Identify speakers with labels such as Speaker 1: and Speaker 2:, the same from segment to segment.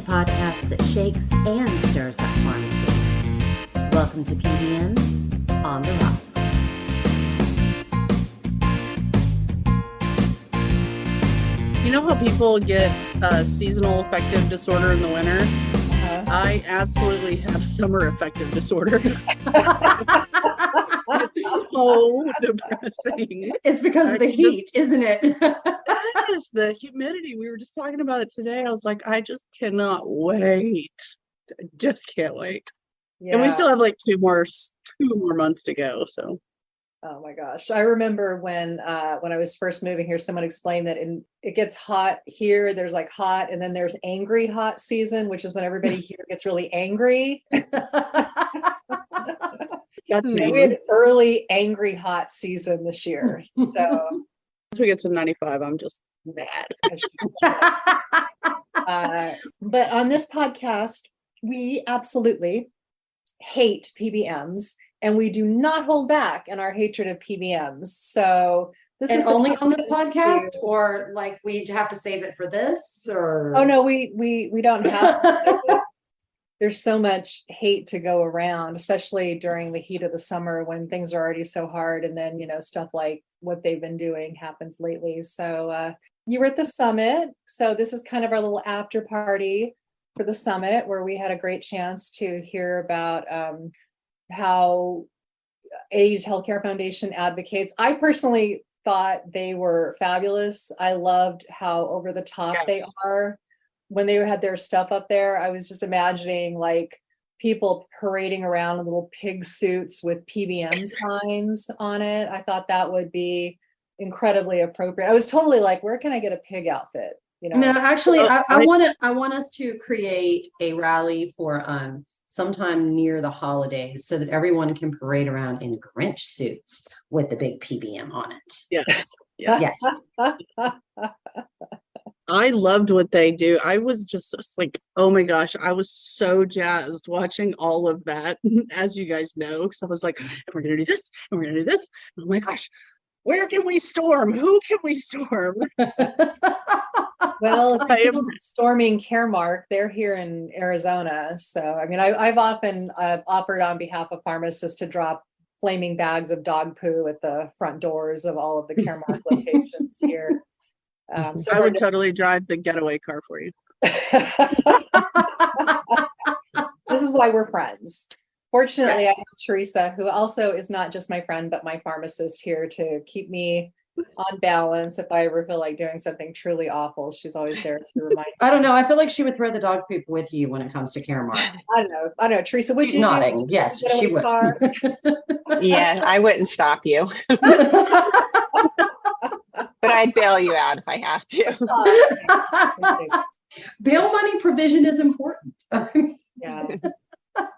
Speaker 1: podcast that shakes and stirs up pharmacy. Welcome to PBM on the Rocks.
Speaker 2: You know how people get seasonal affective disorder in the winter? I absolutely have summer affective disorder. It's so depressing.
Speaker 1: It's because of the heat, isn't it?
Speaker 2: Yes, the humidity. We were just talking about it today. I was like, I just cannot wait. I just can't wait. Yeah. And we still have like two more months to go. So.
Speaker 3: Oh my gosh. I remember when I was first moving here, someone explained that it gets hot here. There's like hot, and then there's angry hot season, which is when everybody here gets really angry.
Speaker 2: That's me.
Speaker 3: We had early angry hot season this year. So
Speaker 2: once we get to 95, I'm just mad.
Speaker 3: But on this podcast, we absolutely hate PBMs. And we do not hold back in our hatred of PBMs. So this is
Speaker 1: only on this podcast, or like we have to save it for this, or
Speaker 3: oh no, we don't have to. There's so much hate to go around, especially during the heat of the summer when things are already so hard, and then stuff like what they've been doing happens lately. So you were at the summit, so this is kind of our little after party for the summit, where we had a great chance to hear about how AIDS Healthcare Foundation advocates. I personally thought they were fabulous. I loved how over the top they are. When they had their stuff up there, I was just imagining like people parading around in little pig suits with PBM signs on it. I thought that would be incredibly appropriate. I was totally like, where can I get a pig outfit?
Speaker 1: No, actually, I want us to create a rally for sometime near the holidays so that everyone can parade around in Grinch suits with the big PBM on it.
Speaker 2: Yes. I loved what they do. I was just like, oh my gosh, I was so jazzed watching all of that, as you guys know, because I was like, and we're going to do this, and we're going to do this. Oh my gosh, where can we storm? Who can we storm?
Speaker 3: Well, storming Caremark, they're here in Arizona. So, I mean, I've often offered on behalf of pharmacists to drop flaming bags of dog poo at the front doors of all of the Caremark locations here.
Speaker 2: So I would totally drive the getaway car for you.
Speaker 3: This is why we're friends. Fortunately, yes. I have Teresa, who also is not just my friend, but my pharmacist here to keep me on balance. If I ever feel like doing something truly awful, she's always there to remind me.
Speaker 1: I don't know. I feel like she would throw the dog poop with you when it comes to Caremark.
Speaker 3: I don't know. Teresa, would you?
Speaker 1: Nodding. Yes, she would.
Speaker 4: Yeah, I wouldn't stop you. But I'd bail you out if I have to.
Speaker 1: Bail money provision is important.
Speaker 3: Yeah.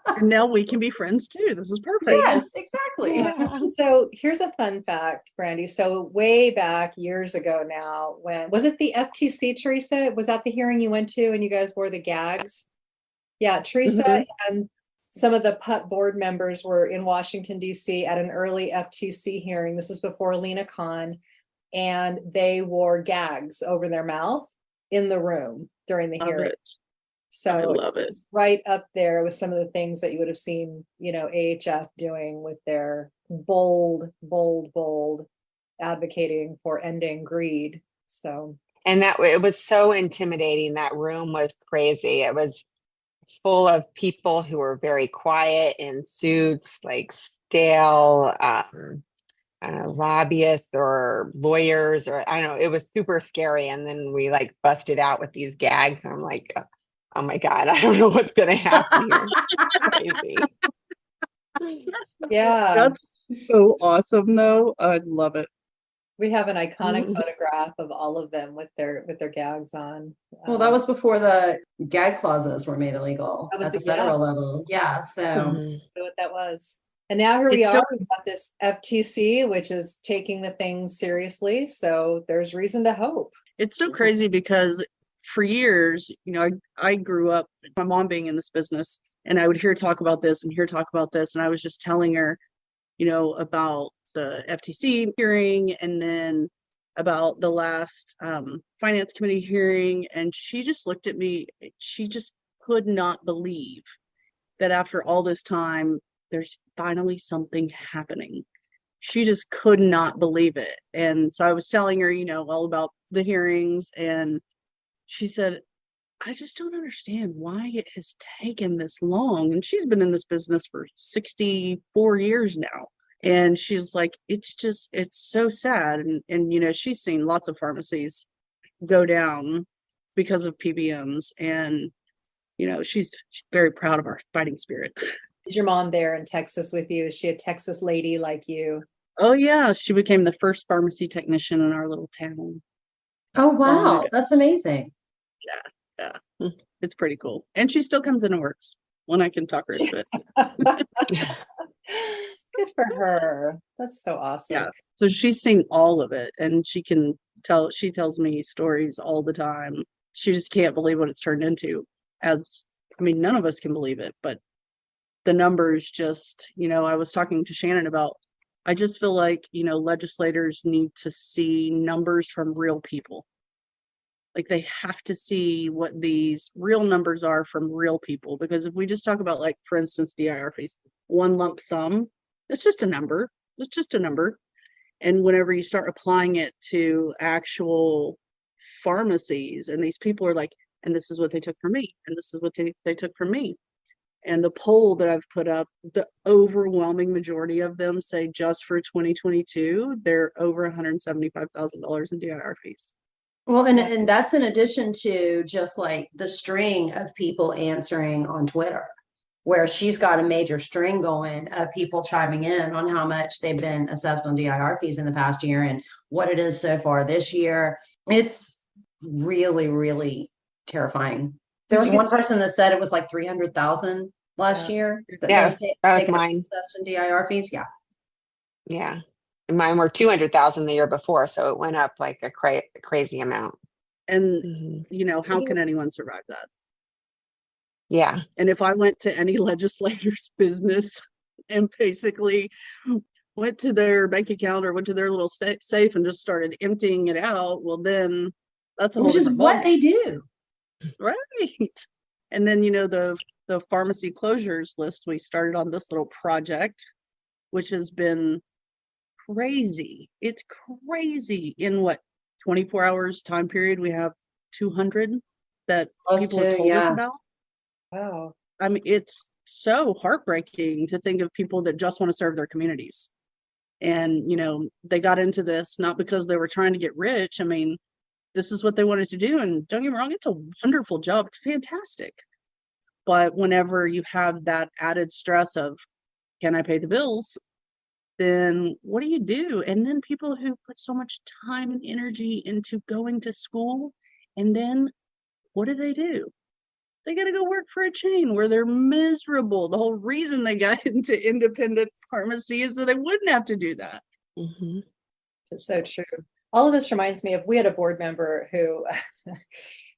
Speaker 2: And now we can be friends too. This is perfect.
Speaker 1: Yes, exactly.
Speaker 3: Yeah. So here's a fun fact, Brandi. So way back years ago now, when was it the FTC, Teresa? Was that the hearing you went to and you guys wore the gags? Yeah, Teresa and some of the PUT board members were in Washington, D.C. at an early FTC hearing. This is before Lena Khan. And they wore gags over their mouth in the room during the hearing. So
Speaker 2: I love it.
Speaker 3: Right up there with some of the things that you would have seen, AHF doing with their bold advocating for ending greed. So,
Speaker 4: and it was so intimidating. That room was crazy. It was full of people who were very quiet in suits, like stale lobbyists or lawyers, or I don't know. It was super scary. And then we like busted out with these gags. And I'm like, oh my God, I don't know what's going to happen here. Crazy.
Speaker 3: Yeah.
Speaker 2: That's so awesome though. I love it.
Speaker 3: We have an iconic photograph of all of them with their gags on.
Speaker 1: Well, that was before the gag clauses were made illegal
Speaker 3: at
Speaker 1: the federal level. Yeah. So
Speaker 3: what that was. And now here we are. We've got this FTC, which is taking the thing seriously. So there's reason to hope.
Speaker 2: It's so crazy because for years, I grew up, my mom being in this business, and I would hear talk about this and hear talk about this. And I was just telling her, about the FTC hearing. And then about the last finance committee hearing, and she just looked at me. She just could not believe that after all this time, there's finally something happening. She just could not believe it. And so I was telling her, all about the hearings, and she said, I just don't understand why it has taken this long. And she's been in this business for 64 years now. And she's like, it's so sad. And she's seen lots of pharmacies go down because of PBMs. And, she's very proud of our fighting spirit.
Speaker 3: Is your mom there in Texas with you? Is she a Texas lady like you?
Speaker 2: Oh, yeah. She became the first pharmacy technician in our little town.
Speaker 1: Oh, wow. That's amazing.
Speaker 2: Yeah. It's pretty cool. And she still comes in and works when I can talk her into it.
Speaker 3: Good for her. That's so awesome.
Speaker 2: Yeah. So she's seen all of it, and she tells me stories all the time. She just can't believe what it's turned into. None of us can believe it, but the numbers just, I was talking to Shannon about, I just feel like, legislators need to see numbers from real people. Like they have to see what these real numbers are from real people. Because if we just talk about, like, for instance, DIR fees, one lump sum, it's just a number. It's just a number. And whenever you start applying it to actual pharmacies, and these people are like, and this is what they took from me, and this is what they took from me. And the poll that I've put up, the overwhelming majority of them say just for 2022, they're over $175,000 in DIR fees.
Speaker 1: Well, and that's in addition to just like the string of people answering on Twitter, where she's got a major string going of people chiming in on how much they've been assessed on DIR fees in the past year and what it is so far this year. It's really, really terrifying. There was one person that said it was like 300,000 last year.
Speaker 4: Yeah, that was mine.
Speaker 1: Assessed in DIR fees. Yeah.
Speaker 4: Yeah. Mine were 200,000 the year before, so it went up like a crazy amount.
Speaker 2: And how can anyone survive that?
Speaker 4: Yeah.
Speaker 2: And if I went to any legislator's business and basically went to their bank account or went to their little safe and just started emptying it out, well, then that's a whole different
Speaker 1: what they do,
Speaker 2: right? And then the pharmacy closures list we started on this little project, which has been crazy. It's crazy. In 24 hours time period, we have 200 that people have told us about.
Speaker 3: Wow.
Speaker 2: It's so heartbreaking to think of people that just want to serve their communities. And, they got into this not because they were trying to get rich. This is what they wanted to do. And don't get me wrong, it's a wonderful job. It's fantastic. But whenever you have that added stress of, can I pay the bills? Then what do you do? And then people who put so much time and energy into going to school, and then what do? They got to go work for a chain where they're miserable. The whole reason they got into independent pharmacy is so they wouldn't have to do that.
Speaker 3: Mm-hmm. It's so true. All of this reminds me of, we had a board member who,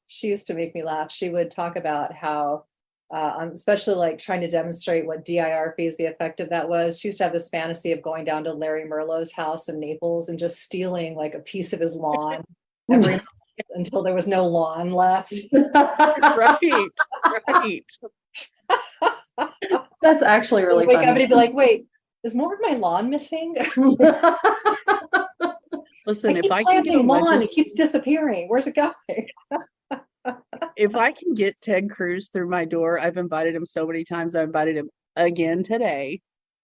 Speaker 3: she used to make me laugh. She would talk about how, especially like trying to demonstrate what DIR fees, the effect of that was. She used to have this fantasy of going down to Larry Merlot's house in Naples and just stealing like a piece of his lawn every night until there was no lawn left.
Speaker 2: Right.
Speaker 1: That's actually really funny.
Speaker 3: Wake up and he'd be like, wait, is more of my lawn missing?
Speaker 2: Listen,
Speaker 3: if I can get lawn, it keeps disappearing. Where's it going?
Speaker 2: If I can get Ted Cruz through my door, I've invited him so many times. I invited him again today.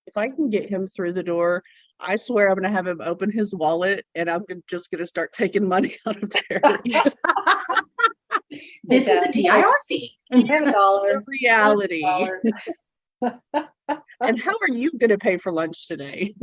Speaker 2: If I can get him through the door, I swear I'm going to have him open his wallet and I'm just going to start taking money out of there.
Speaker 1: This is a DIR fee.
Speaker 3: $1.
Speaker 2: Reality. And how are you going to pay for lunch today?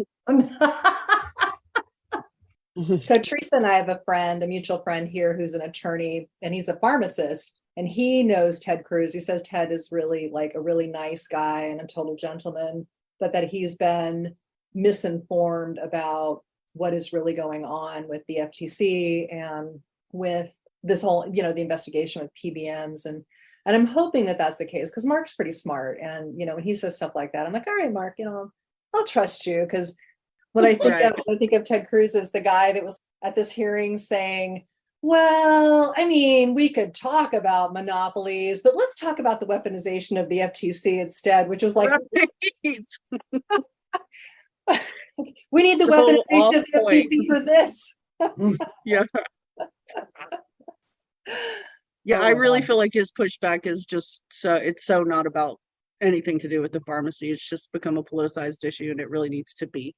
Speaker 3: So Teresa and I have a friend, a mutual friend here who's an attorney, and he's a pharmacist, and he knows Ted Cruz. He says Ted is really like a really nice guy and a total gentleman, but that he's been misinformed about what is really going on with the FTC and with this whole, the investigation with PBMs. And I'm hoping that that's the case, because Mark's pretty smart. And, when he says stuff like that, I'm like, all right, Mark, I'll trust you, because When I think
Speaker 2: Right.
Speaker 3: of, I think of Ted Cruz as the guy that was at this hearing saying, well, I mean, we could talk about monopolies, but let's talk about the weaponization of the FTC instead, which was like,
Speaker 2: Right.
Speaker 3: we need the
Speaker 2: So
Speaker 3: weaponization of the
Speaker 2: off point.
Speaker 3: FTC for this.
Speaker 2: Yeah. Yeah,
Speaker 3: Oh
Speaker 2: I
Speaker 3: my
Speaker 2: really
Speaker 3: gosh.
Speaker 2: feel like his pushback is just so it's so not about anything to do with the pharmacy. It's just become a politicized issue, and it really needs to be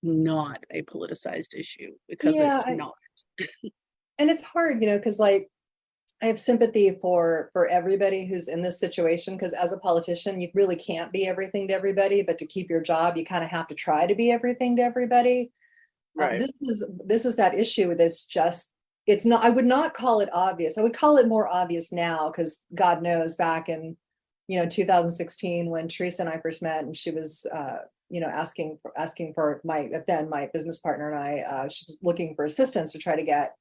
Speaker 2: not a politicized issue because
Speaker 3: Yeah,
Speaker 2: it's not.
Speaker 3: and it's hard, because like I have sympathy for everybody who's in this situation, because as a politician, you really can't be everything to everybody, but to keep your job, you kind of have to try to be everything to everybody.
Speaker 2: Right.
Speaker 3: This is that issue that's just, it's not, I would not call it obvious. I would call it more obvious now, because God knows back in 2016 when Teresa and I first met, and she was asking for my business partner and I, she was looking for assistance to try to get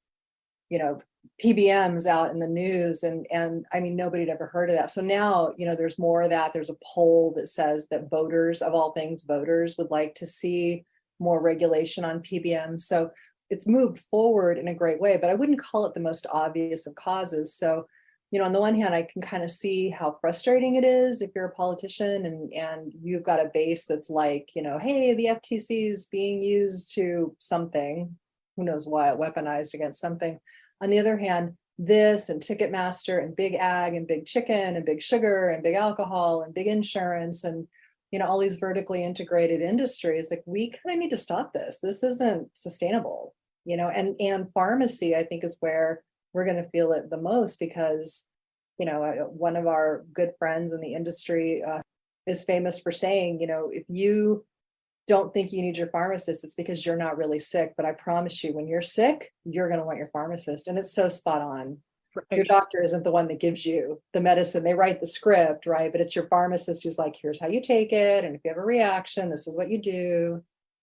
Speaker 3: PBMs out in the news, and I mean, nobody had ever heard of that. So now, there's more of that. There's a poll that says that voters, of all things, voters would like to see more regulation on PBMs. So it's moved forward in a great way, but I wouldn't call it the most obvious of causes. So, on the one hand, I can kind of see how frustrating it is if you're a politician and you've got a base that's like, hey, the FTC is being used to something, who knows what, weaponized against something. On the other hand, this and Ticketmaster and big ag and big chicken and big sugar and big alcohol and big insurance and all these vertically integrated industries, like we kind of need to stop this. This isn't sustainable, and pharmacy, I think, is where we're going to feel it the most, because one of our good friends in the industry is famous for saying, if you don't think you need your pharmacist, it's because you're not really sick. But I promise you, when you're sick, you're going to want your pharmacist. And it's so spot on. Your doctor isn't the one that gives you the medicine. They write the script, right? But it's your pharmacist who's like, here's how you take it. And if you have a reaction, this is what you do.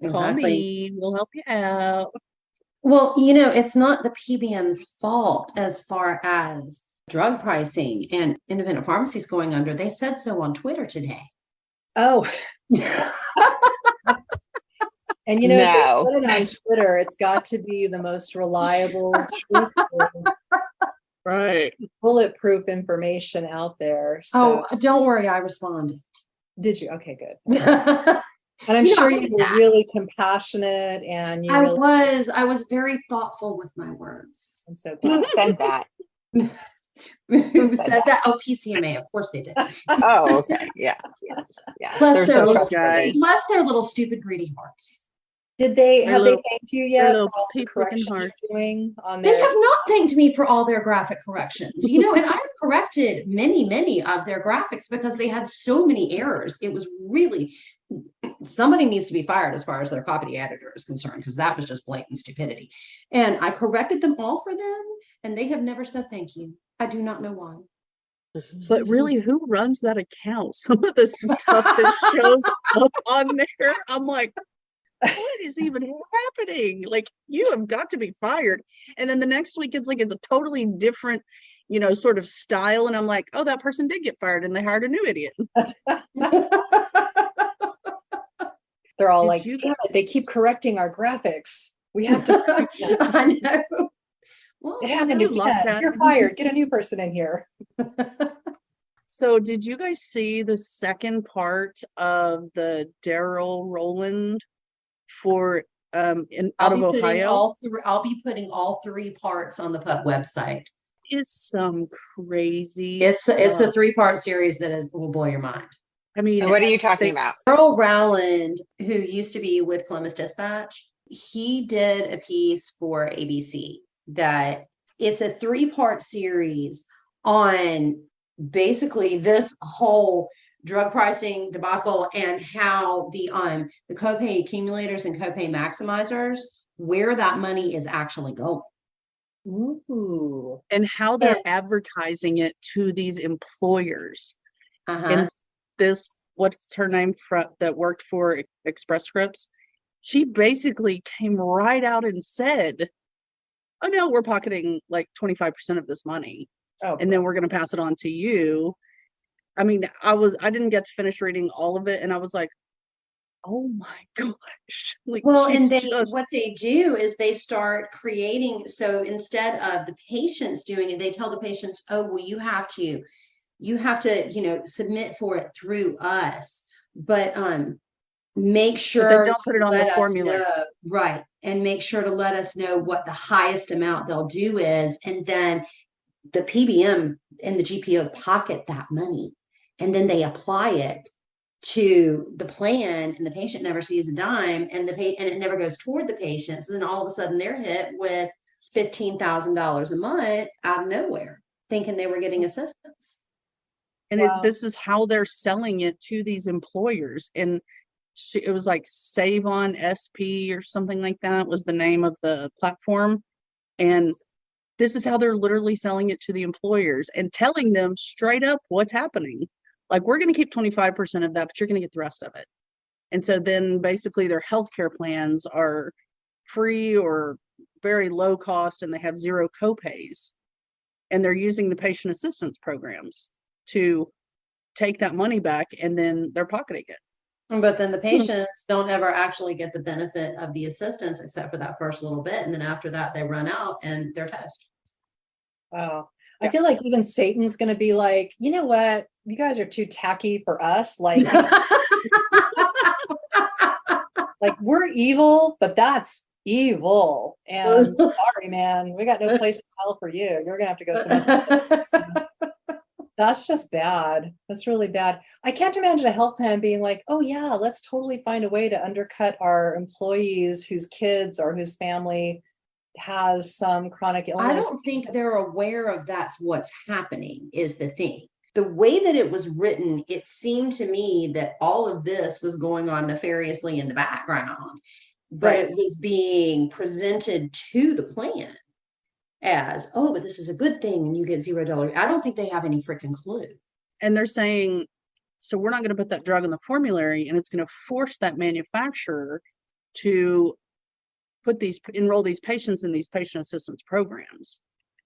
Speaker 2: Call me, we'll help you out.
Speaker 1: Well, it's not the PBM's fault as far as drug pricing and independent pharmacies going under. They said so on Twitter today.
Speaker 3: Oh. And if they put it on Twitter, it's got to be the most reliable, truthful,
Speaker 2: right,
Speaker 3: bulletproof information out there. So
Speaker 1: don't worry, I responded.
Speaker 3: Did you? Okay, good. And I'm sure you were really compassionate, and you
Speaker 1: I was very thoughtful with my words.
Speaker 3: I'm so
Speaker 4: Who
Speaker 3: glad.
Speaker 4: said that?
Speaker 1: Who said that? Oh, PCMA, of course they did.
Speaker 4: Oh, okay. Yeah.
Speaker 1: Bless
Speaker 4: They're
Speaker 1: their
Speaker 4: so
Speaker 1: little
Speaker 4: trustworthy.
Speaker 1: bless their little stupid greedy hearts.
Speaker 3: Have they thanked you yet for all the
Speaker 2: pink
Speaker 3: corrections
Speaker 2: looking
Speaker 3: you're
Speaker 2: hearts.
Speaker 3: doing on
Speaker 1: They
Speaker 3: their
Speaker 1: have not thanked me for all their graphic corrections, and I've corrected many of their graphics because they had so many errors. It was really, somebody needs to be fired as far as their copy editor is concerned, because that was just blatant stupidity. And I corrected them all for them, and they have never said thank you. I do not know why.
Speaker 2: But really, who runs that account? Some of the stuff that shows up on there, I'm like, what is even happening? Like, you have got to be fired. And then the next week it's a totally different, sort of style. And I'm like, oh, that person did get fired and they hired a new idiot.
Speaker 3: They're all like, damn it, they keep correcting our graphics. We have to.
Speaker 1: I know. Well,
Speaker 3: it happened again. You're fired. Get a new person in here.
Speaker 2: So did you guys see the second part of the Daryl Rowland for out of Ohio?
Speaker 1: I'll be putting all three parts on the PUP website.
Speaker 2: It's some crazy.
Speaker 1: It's a 3-part series that will blow your mind.
Speaker 2: I mean,
Speaker 4: what are you talking about?
Speaker 1: Daryl Rowland, who used to be with Columbus Dispatch, he did a piece for ABC that it's a 3-part series on basically this whole drug pricing debacle and how the copay accumulators and copay maximizers, where that money is actually going.
Speaker 3: Ooh.
Speaker 2: And how they're advertising it to these employers.
Speaker 1: And
Speaker 2: this, what's her name that worked for Express Scripts? She basically came right out and said, oh no, we're pocketing like 25% of this money.
Speaker 3: Oh,
Speaker 2: and then we're going to pass it on to you. I mean, I didn't get to finish reading all of it, and I was like, oh my gosh. Like,
Speaker 1: Well,
Speaker 2: she
Speaker 1: and
Speaker 2: just,
Speaker 1: what they do is they start creating, so instead of the patients doing it, they tell the patients, oh, well, you have to, submit for it through us, but make
Speaker 2: but they
Speaker 1: sure
Speaker 2: don't put it
Speaker 1: to
Speaker 2: on the
Speaker 1: let us
Speaker 2: formulary.
Speaker 1: know, right, and make sure to let us know what the highest amount they'll do is, and then the PBM and the GPO pocket that money, and then they apply it to the plan, and the patient never sees a dime, and it never goes toward the patient. So then all of a sudden they're hit with $15,000 a month out of nowhere, thinking they were getting assistance.
Speaker 2: And
Speaker 3: Wow.
Speaker 2: this is how they're selling it to these employers. And it was like Save on SP or something like that was the name of the platform. And this is how they're literally selling it to the employers and telling them straight up what's happening. Like, we're going to keep 25% of that, but you're going to get the rest of it. And so then basically their healthcare plans are free or very low cost, and they have zero copays. And they're using the patient assistance programs to take that money back, and then they're pocketing it.
Speaker 1: But then the patients don't ever actually get the benefit of the assistance except for that first little bit. And then after that, they run out and they're toast.
Speaker 3: Wow. I feel like even Satan's going to be like, you know what? You guys are too tacky for us. Like, like, we're evil, but that's evil. And sorry, man, we got no place in hell for you. You're going to have to go somewhere. That's just bad. That's really bad. I can't imagine a health plan being like, oh yeah, let's totally find a way to undercut our employees whose kids or whose family has some chronic illness.
Speaker 1: I don't think they're aware of that's what's happening is the thing. The way that it was written, it seemed to me that all of this was going on nefariously in the background, but it was being presented to the plan as, oh, but this is a good thing and you get $0. I don't think they have any freaking clue.
Speaker 2: And they're saying, so we're not going to put that drug on the formulary, and it's going to force that manufacturer to enroll these patients in these patient assistance programs,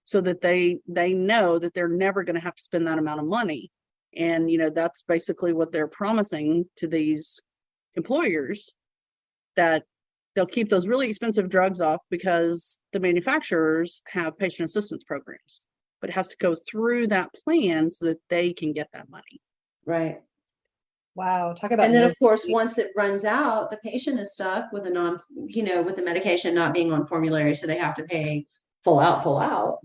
Speaker 2: so that they know that they're never going to have to spend that amount of money. And that's basically what they're promising to these employers, that they'll keep those really expensive drugs off because the manufacturers have patient assistance programs, but it has to go through that plan so that they can get that money.
Speaker 1: Right.
Speaker 3: Wow. Talk about.
Speaker 1: And then of course, once it runs out, the patient is stuck with with the medication not being on formulary. So they have to pay full out.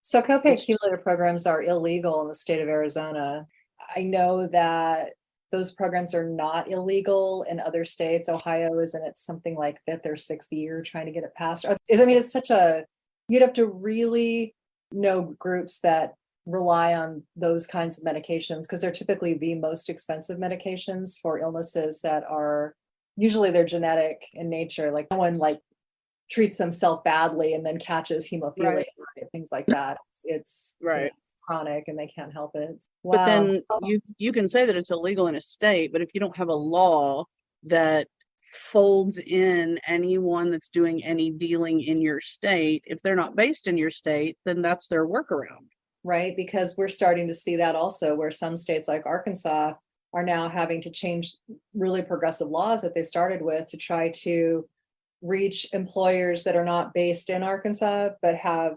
Speaker 3: So copay accumulator programs are illegal in the state of Arizona. I know that those programs are not illegal in other states. Ohio is in its something like 5th or 6th year trying to get it passed. I mean, it's you'd have to really know groups that rely on those kinds of medications, because they're typically the most expensive medications for illnesses that are usually they're genetic in nature. Like, no one treats themselves badly and then catches hemophilia, right? Things like that. It's right. Chronic and they can't help it. Wow.
Speaker 2: But then you can say that it's illegal in a state, but if you don't have a law that folds in anyone that's doing any dealing in your state, if they're not based in your state, then that's their workaround.
Speaker 3: Right, because we're starting to see that also, where some states like Arkansas are now having to change really progressive laws that they started with to try to reach employers that are not based in Arkansas but have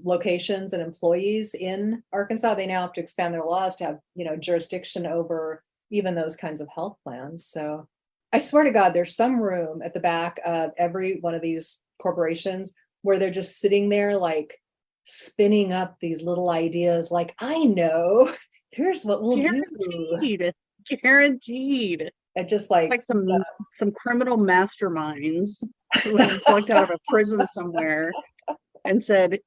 Speaker 3: locations and employees in Arkansas. They now have to expand their laws to have jurisdiction over even those kinds of health plans. So I swear to God, there's some room at the back of every one of these corporations where they're just sitting there spinning up these little ideas like, I know, here's what we'll do.
Speaker 2: Guaranteed.
Speaker 3: It just
Speaker 2: it's some criminal masterminds who have plucked out of a prison somewhere and said,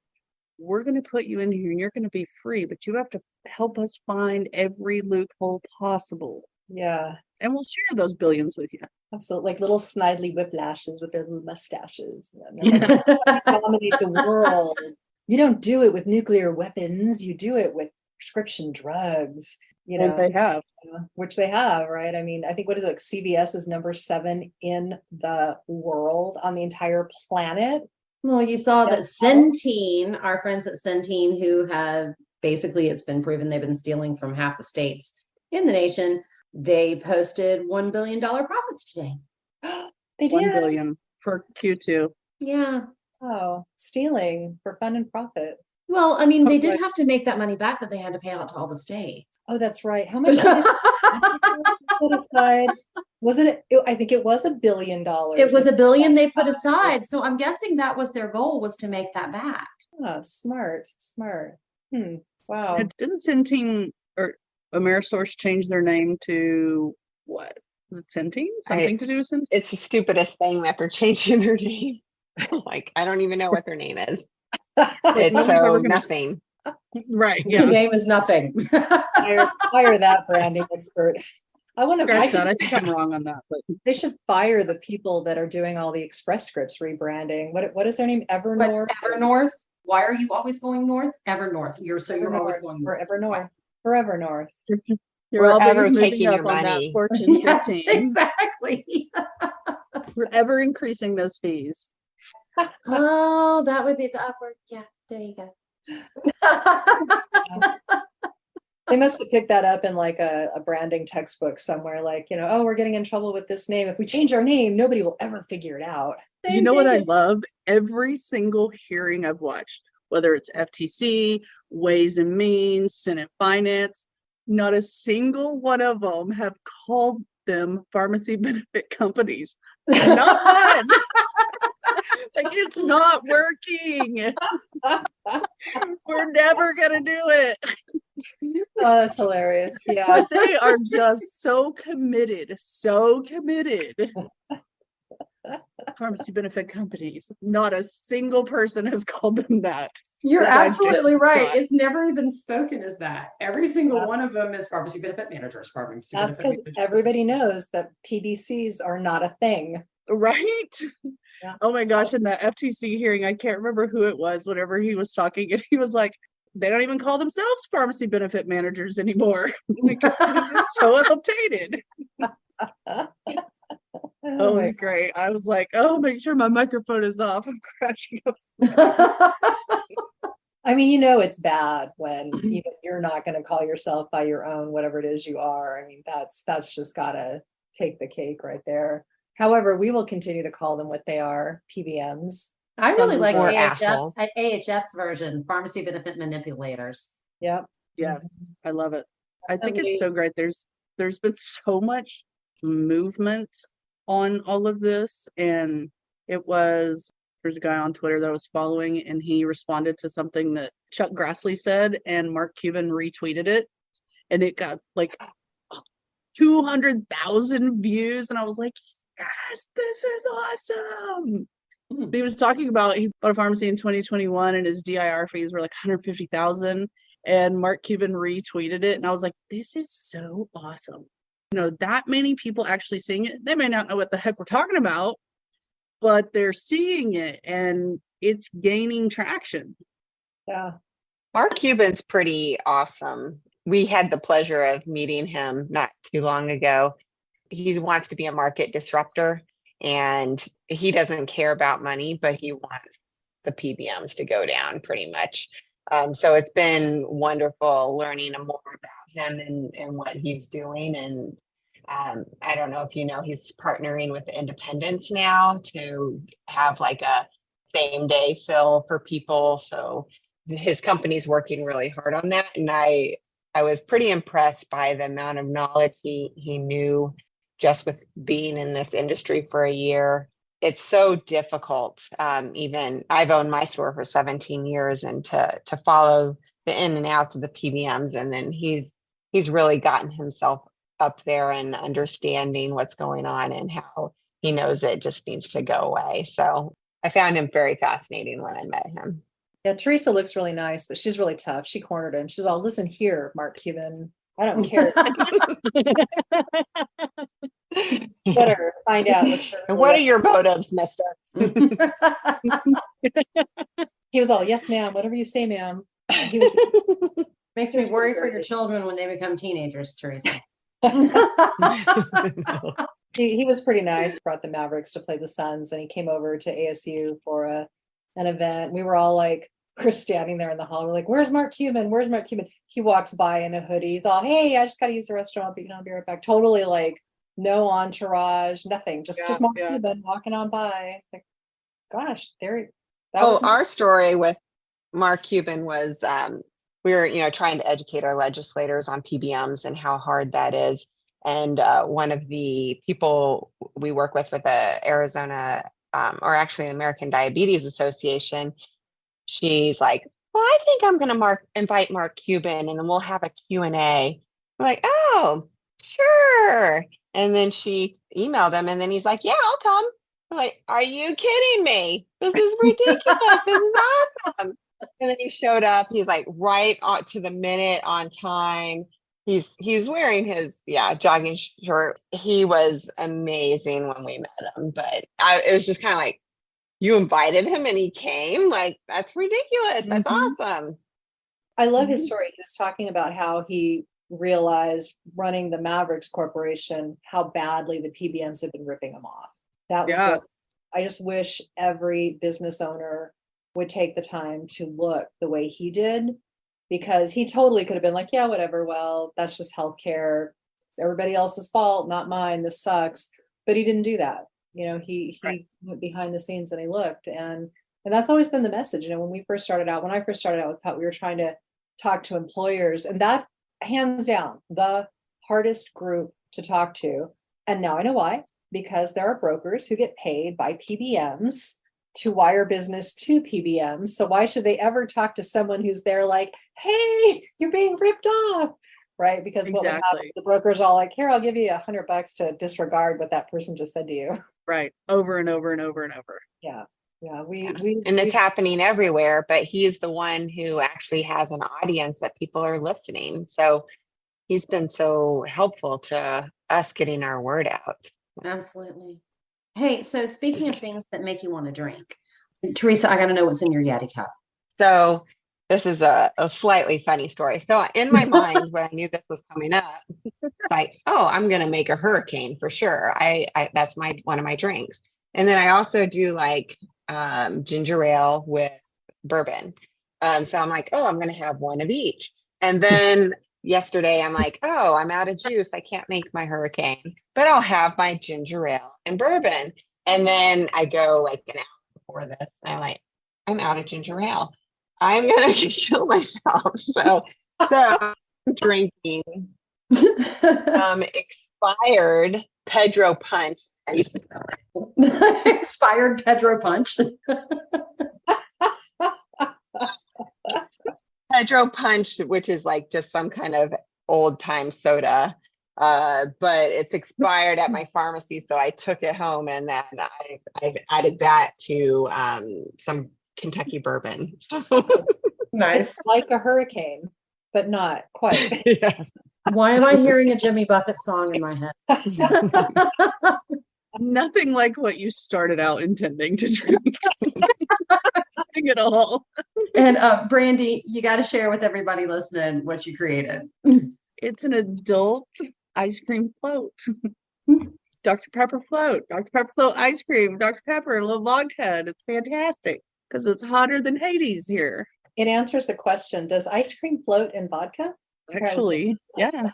Speaker 2: we're going to put you in here and you're going to be free, but you have to help us find every loophole possible.
Speaker 3: Yeah.
Speaker 2: And we'll share those billions with you.
Speaker 3: Absolutely. Like little snidely whiplashes with their little mustaches. Dominate the world. You don't do it with nuclear weapons. You do it with prescription drugs.
Speaker 2: And they have.
Speaker 3: Which they have, right? I mean, I think CVS is number 7 in the world on the entire planet.
Speaker 1: Well, you saw that Centene, our friends at Centene, who have basically, it's been proven they've been stealing from half the states in the nation. They posted $1 billion profits today.
Speaker 3: They
Speaker 2: 1
Speaker 3: did.
Speaker 2: billion for Q2.
Speaker 1: Yeah.
Speaker 3: Oh, stealing for fun and profit.
Speaker 1: Well, I mean,
Speaker 2: I
Speaker 1: they
Speaker 2: was
Speaker 1: did
Speaker 2: like-
Speaker 1: have to make that money back that they had to pay out to all the states.
Speaker 3: Oh, that's right. How much did they put aside? Wasn't it? I think it was $1 billion.
Speaker 1: It was $1 billion they put aside. So I'm guessing that was their goal, was to make that back.
Speaker 3: Oh, smart. Wow.
Speaker 2: Didn't Centene or Amerisource change their name to what? Was it Centene? Something to do with Centene?
Speaker 4: It's the stupidest thing that they're changing their name. Like, I don't even know what their name is. It's
Speaker 2: nobody's
Speaker 4: so
Speaker 2: ever gonna-
Speaker 4: nothing.
Speaker 2: Right.
Speaker 1: Your
Speaker 2: Yeah.
Speaker 1: name is nothing.
Speaker 3: Fire that branding expert. I want to.
Speaker 2: Scratch that. I think I'm wrong on that, but
Speaker 3: They should fire the people that are doing all the Express Scripts rebranding. What is their name? Evernorth.
Speaker 1: Evernorth. Why are you always going north? Evernorth. You're always going north.
Speaker 3: Forever North. Forever North.
Speaker 2: you're always
Speaker 4: Forever
Speaker 2: moving
Speaker 4: taking
Speaker 2: up
Speaker 4: your
Speaker 2: on that
Speaker 4: money.
Speaker 2: Fortune
Speaker 1: Yes,
Speaker 2: 15.
Speaker 1: exactly.
Speaker 2: We're ever increasing those fees.
Speaker 1: Oh, that would be the upward. Yeah, there you go.
Speaker 3: They must have picked that up in like a branding textbook somewhere, like, oh, we're getting in trouble with this name. If we change our name, nobody will ever figure it out.
Speaker 2: You know what I love? Every single hearing I've watched, whether it's FTC, Ways and Means, Senate Finance, not a single one of them have called them pharmacy benefit companies. Not one. Like, it's not working. We're never gonna do it.
Speaker 3: Oh, that's hilarious. Yeah.
Speaker 2: But they are just so committed. Pharmacy benefit companies. Not a single person has called them that.
Speaker 1: You're
Speaker 2: That I
Speaker 1: absolutely
Speaker 2: just
Speaker 1: right.
Speaker 2: got.
Speaker 1: It's never even spoken as that. Every single
Speaker 3: Yeah.
Speaker 1: one of them is pharmacy benefit managers, pharmacy
Speaker 3: That's
Speaker 1: benefit
Speaker 3: because
Speaker 1: managers.
Speaker 3: everybody knows that PBCs are not a thing.
Speaker 2: Right?
Speaker 3: Yeah.
Speaker 2: Oh my gosh, in that FTC hearing, I can't remember who it was, whenever he was talking, and he was like, they don't even call themselves pharmacy benefit managers anymore. Like, this is so outdated.
Speaker 3: Oh
Speaker 2: It was
Speaker 3: my-
Speaker 2: great. I was like, oh, make sure my microphone is off. I'm crashing up.
Speaker 3: I mean, it's bad when you're not going to call yourself by your own, whatever it is you are. I mean, that's just gotta take the cake right there. However, we will continue to call them what they are, PBMs.
Speaker 1: I really like
Speaker 4: Or
Speaker 1: AHF's version, pharmacy benefit manipulators.
Speaker 3: Yep.
Speaker 2: Yeah, I love it. I think
Speaker 3: Definitely.
Speaker 2: it's so great. There's been so much movement on all of this, and there's a guy on Twitter that I was following, and he responded to something that Chuck Grassley said, and Mark Cuban retweeted it, and it got like 200,000 views, and I was like, yes, this is awesome. He was talking about, he bought a pharmacy in 2021 and his DIR fees were like 150,000, and Mark Cuban retweeted it, and I was like, this is so awesome. That many people actually seeing it. They may not know what the heck we're talking about, but they're seeing it and it's gaining traction.
Speaker 3: Yeah.
Speaker 4: Mark Cuban's pretty awesome. We had the pleasure of meeting him not too long ago. He wants to be a market disruptor, and he doesn't care about money, but he wants the PBMs to go down pretty much. So it's been wonderful learning more about him and what he's doing. And I don't know if you know, he's partnering with the independents now to have like a same day fill for people. So his company's working really hard on that. And I was pretty impressed by the amount of knowledge he knew just with being in this industry for a year. It's so difficult. Even I've owned my store for 17 years, and to follow the in and outs of the PBMs, and then he's really gotten himself up there and understanding what's going on and how he knows it just needs to go away. So I found him very fascinating when I met him.
Speaker 3: Yeah, Teresa looks really nice, but she's really tough. She cornered him. She's all, listen here, Mark Cuban. I don't care. Better find out.
Speaker 4: And what are your motives, mister?
Speaker 3: He was all, yes, ma'am. Whatever you say, ma'am. He was,
Speaker 1: Makes me worry for your children when they become teenagers, Teresa.
Speaker 3: he was pretty nice. Brought the Mavericks to play the Suns, and he came over to ASU for an event. We were all like we're standing there in the hall. We're like, where's Mark Cuban? Where's Mark Cuban? He walks by in a hoodie. He's all, hey, I just got to use the restroom. I'll be right back. Totally like no entourage, nothing. Just Mark Cuban walking on by. Like, gosh,
Speaker 4: our story with Mark Cuban was we were, trying to educate our legislators on PBMs and how hard that is. And one of the people we work with the Arizona, or actually American Diabetes Association, she's like, well, I think I'm going to invite Mark Cuban and then we'll have a Q&A. We're like, oh, sure. And then she emailed him and then he's like, yeah, I'll come. I'm like, are you kidding me? This is ridiculous. This is awesome. And then he showed up. He's like right on to the minute on time. He's wearing his jogging shirt. He was amazing when we met him, but it was just kind of like, you invited him and he came? Like, that's ridiculous. That's awesome.
Speaker 3: I love his story. He was talking about how he realized running the Mavericks Corporation, how badly the PBMs have been ripping him off. That was I just wish every business owner would take the time to look the way he did, because he totally could have been like, yeah, whatever. Well, that's just healthcare. Everybody else's fault, not mine. This sucks. But he didn't do that. He went behind the scenes and he looked, and that's always been the message. When I first started out with PUT, we were trying to talk to employers, and that hands down the hardest group to talk to. And now I know why, because there are brokers who get paid by PBMs to wire business to PBMs. So why should they ever talk to someone who's there like, hey, you're being ripped off? Right? Because what would happen, the broker's all like, here, I'll give you $100 to disregard what that person just said to you.
Speaker 2: Right. Over and over and over and over.
Speaker 3: Yeah.
Speaker 4: And it's happening everywhere, but he's the one who actually has an audience that people are listening. So he's been so helpful to us getting our word out.
Speaker 1: Absolutely. Hey, so speaking of things that make you want to drink, Teresa, I got to know what's in your Yeti cup.
Speaker 4: So this is a slightly funny story. So in my mind, when I knew this was coming up, like, oh, I'm going to make a hurricane for sure. I that's one of my drinks. And then I also do like ginger ale with bourbon. So I'm like, oh, I'm going to have one of each. And then yesterday I'm like, oh, I'm out of juice. I can't make my hurricane, but I'll have my ginger ale and bourbon. And then I go like an hour before this, and I'm like, I'm out of ginger ale. I'm going to kill myself. So I'm drinking expired Pedro Punch.
Speaker 1: Expired Pedro Punch.
Speaker 4: Pedro Punch, which is like just some kind of old time soda, but it's expired at my pharmacy, so I took it home, and then I've added that to some Kentucky bourbon.
Speaker 1: Nice.
Speaker 3: It's like a hurricane, but not quite.
Speaker 4: Yeah.
Speaker 1: Why am I hearing a Jimmy Buffett song in my head?
Speaker 2: Nothing like what you started out intending to drink. Nothing at all.
Speaker 1: And Brandi, you got to share with everybody listening what you created.
Speaker 2: It's an adult ice cream float. Dr. Pepper float. Dr. Pepper float ice cream. Dr. Pepper, a little log head. It's fantastic because it's hotter than Hades here.
Speaker 3: It answers the question, does ice cream float in vodka?
Speaker 2: Actually, yeah.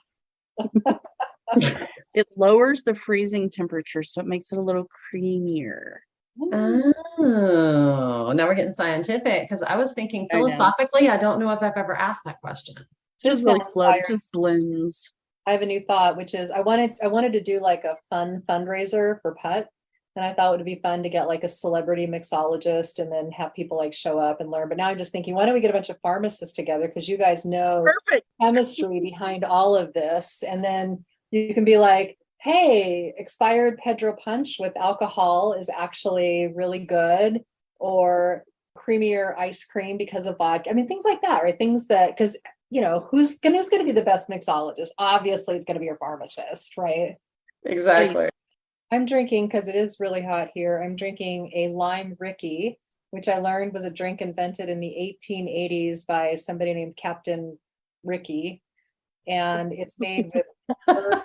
Speaker 2: It lowers the freezing temperature, so it makes it a little creamier.
Speaker 1: Oh, now we're getting scientific, because I was thinking philosophically, I don't know if I've ever asked that question.
Speaker 2: Just really float, just blends.
Speaker 3: I have a new thought, which is I wanted to do like a fun fundraiser for PUT. And I thought it would be fun to get like a celebrity mixologist and then have people like show up and learn. But now I'm just thinking, why don't we get a bunch of pharmacists together? Because you guys know chemistry behind all of this. And then you can be like, hey, expired Pedro Punch with alcohol is actually really good, or creamier ice cream because of vodka. I mean, things like that, right? Things that, because, who's going to be the best mixologist? Obviously, it's going to be your pharmacist, right?
Speaker 1: Exactly.
Speaker 3: I'm drinking, because it is really hot here, I'm drinking a lime Rickey, which I learned was a drink invented in the 1880s by somebody named Captain Rickey. And it's made with bourbon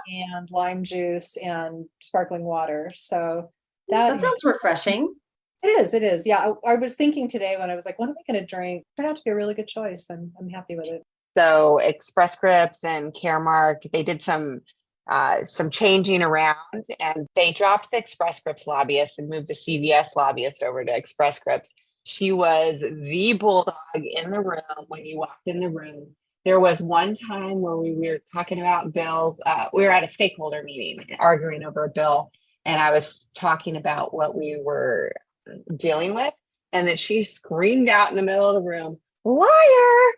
Speaker 3: and lime juice and sparkling water. So
Speaker 1: that sounds refreshing.
Speaker 3: It is. Yeah. I was thinking today when I was like, what am I going to drink? Turned out to be a really good choice. I'm happy with it.
Speaker 4: So Express Scripts and Caremark, they did some changing around, and they dropped the Express Scripts lobbyist and moved the CVS lobbyist over to Express Scripts. She was the bulldog in the room when you walked in the room. There was one time where we were talking about bills. We were at a stakeholder meeting arguing over a bill, and I was talking about what we were dealing with. And then she screamed out in the middle of the room, liar.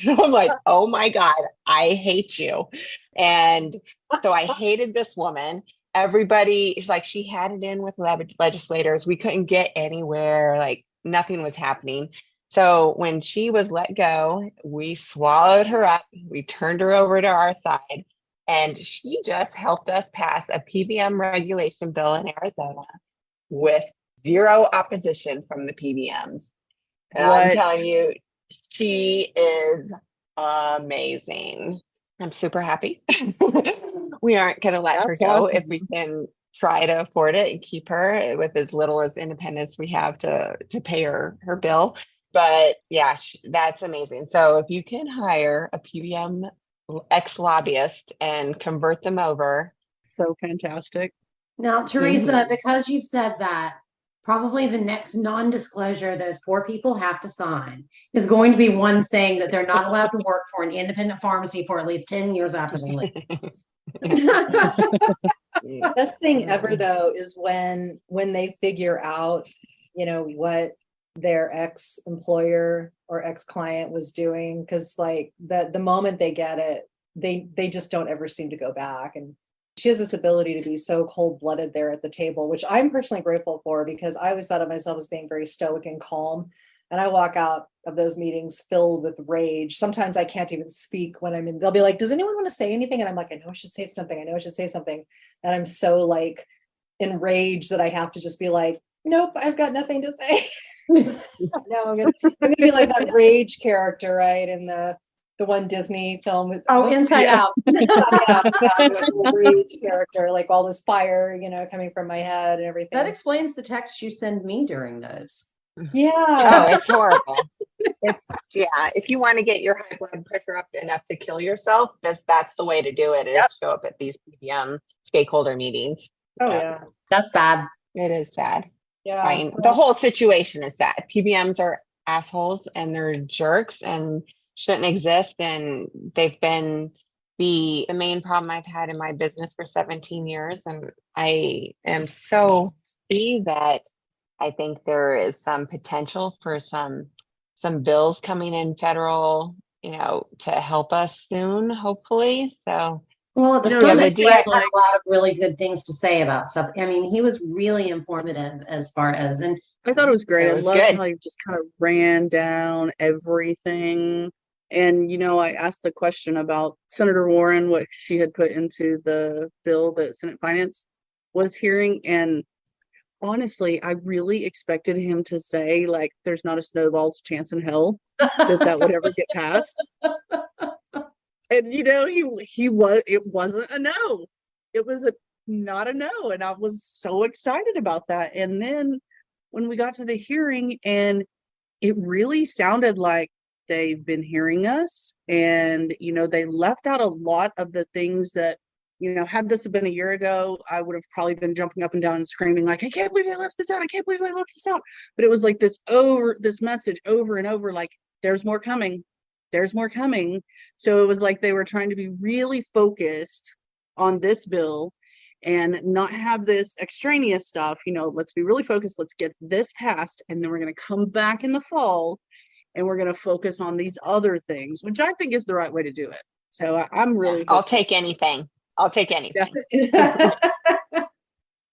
Speaker 4: I'm like, oh my God, I hate you. And so I hated this woman. Everybody, like, she had it in with legislators. We couldn't get anywhere. Like, nothing was happening. So when she was let go, we swallowed her up. We turned her over to our side. And she just helped us pass a PBM regulation bill in Arizona with zero opposition from the PBMs. And I'm telling you, she is amazing. I'm super happy. We aren't going to let her go if we can try to afford it and keep her with as little as independence we have to pay her bill. But yeah, that's amazing. So if you can hire a PBM ex-lobbyist and convert them over.
Speaker 2: So fantastic.
Speaker 1: Now, Teresa, because you've said that, probably the next non-disclosure those poor people have to sign is going to be one saying that they're not allowed to work for an independent pharmacy for at least 10 years after they leave.
Speaker 3: Best thing ever though is when they figure out, what their ex-employer or ex-client was doing, because like the moment they get it, they just don't ever seem to go back. And she has this ability to be so cold-blooded there at the table, which I'm personally grateful for, because I always thought of myself as being very stoic and calm. And I walk out of those meetings filled with rage. Sometimes I can't even speak when I'm in. They'll be like, does anyone want to say anything? And I'm like, I know I should say something. And I'm so like enraged that I have to just be like, nope, I've got nothing to say. No, I'm gonna be like that rage character, right? In the one Disney film.
Speaker 1: Inside Out.
Speaker 3: Rage character, like all this fire, coming from my head and everything.
Speaker 1: That explains the text you send me during those.
Speaker 3: Yeah.
Speaker 4: Oh, it's horrible. If you want to get your high blood pressure up enough to kill yourself, that's the way to do it. Is show up at these PBM stakeholder meetings.
Speaker 3: Oh yeah,
Speaker 1: that's bad.
Speaker 4: It is sad.
Speaker 3: Yeah,
Speaker 4: I mean, the whole situation is sad. PBMs are assholes and they're jerks and shouldn't exist. And they've been the main problem I've had in my business for 17 years. And I am so happy that I think there is some potential for some bills coming in federal, to help us soon, hopefully. So,
Speaker 1: well, the summit had a lot of really good things to say about stuff. I mean, he was really informative as far as, and
Speaker 2: I thought it was great. I loved how he just kind of ran down everything. And, I asked the question about Senator Warren, what she had put into the bill that Senate Finance was hearing. And honestly, I really expected him to say, like, there's not a snowball's chance in hell that would ever get passed. And, it wasn't a no. It was not a no. And I was so excited about that. And then when we got to the hearing, and it really sounded like they've been hearing us, and, they left out a lot of the things that, had this been a year ago, I would have probably been jumping up and down and screaming like, I can't believe I left this out. I can't believe I left this out. But it was like this message over and over, like, there's more coming. There's more coming. So it was like they were trying to be really focused on this bill and not have this extraneous stuff. Let's be really focused. Let's get this passed. And then we're going to come back in the fall and we're going to focus on these other things, which I think is the right way to do it. So I'm really,
Speaker 4: I'll take anything.
Speaker 3: Yeah.